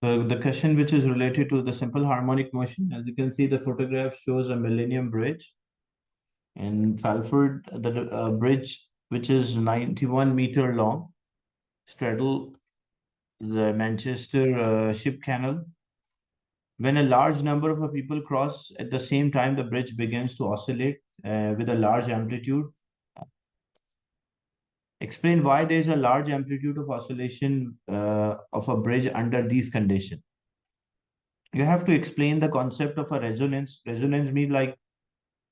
So the question which is related to the simple harmonic motion, as you can see, the photograph shows a Millennium Bridge in Salford, the bridge which is 91-meter long, straddle the Manchester Ship Canal. When a large number of people cross at the same time, the bridge begins to oscillate with a large amplitude. Explain why there is a large amplitude of oscillation of a bridge under these conditions. You have to explain the concept of a resonance. Resonance means like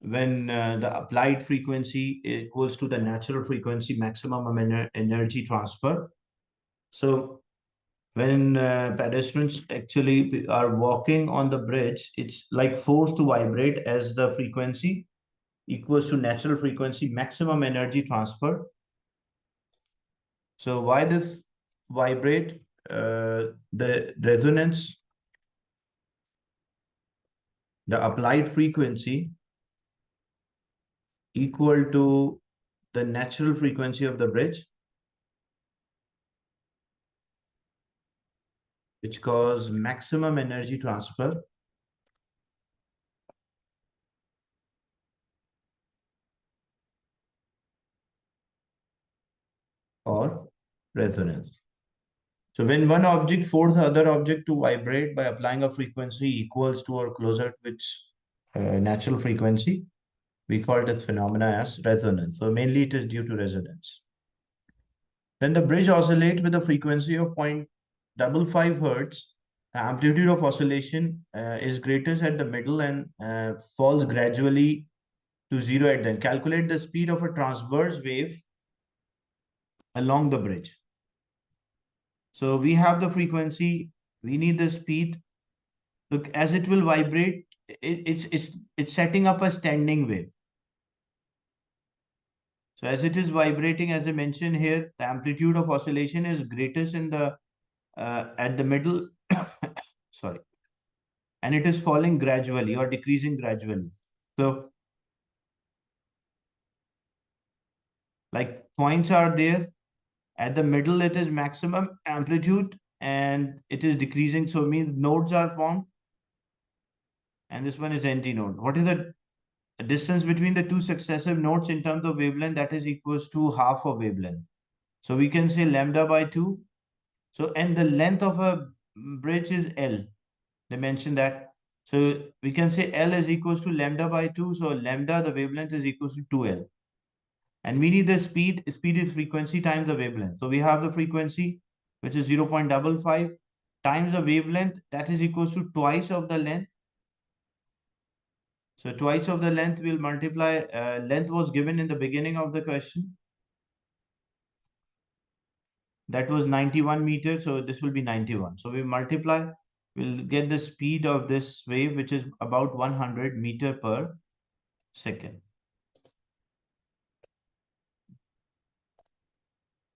when the applied frequency equals to the natural frequency maximum energy transfer. So when pedestrians actually are walking on the bridge, it's like forced to vibrate as the frequency equals to natural frequency maximum energy transfer. So why this vibrate? The resonance, the applied frequency equal to the natural frequency of the bridge, which cause maximum energy transfer or resonance. So when one object forces the other object to vibrate by applying a frequency equals to or closer to its natural frequency, we call this phenomena as resonance. So mainly it is due to resonance. Then the bridge oscillates with a frequency of 0.55 hertz. The amplitude of oscillation is greatest at the middle and falls gradually to zero at the end. Calculate the speed of a transverse wave along the bridge. So we have the frequency, we need the speed. Look, as it will vibrate, it's setting up a standing wave. So as it is vibrating, as I mentioned here, the amplitude of oscillation is greatest in the at the middle, sorry, and it is falling gradually or decreasing gradually. So like points are there. At the middle, it is maximum amplitude and it is decreasing. So it means nodes are formed. And this one is antinode. What is the distance between the two successive nodes in terms of wavelength? That is equals to half of wavelength. So we can say lambda by 2. So, and the length of a bridge is L. They mentioned that. So we can say L is equals to lambda by 2. So lambda, the wavelength is equals to 2L. And we need the speed. Speed is frequency times the wavelength. So we have the frequency, which is 0.55 times the wavelength. That is equals to twice of the length. So twice of the length will multiply. Length was given in the beginning of the question. That was 91 meters. So this will be 91. So we multiply. We'll get the speed of this wave, which is about 100 meter per second.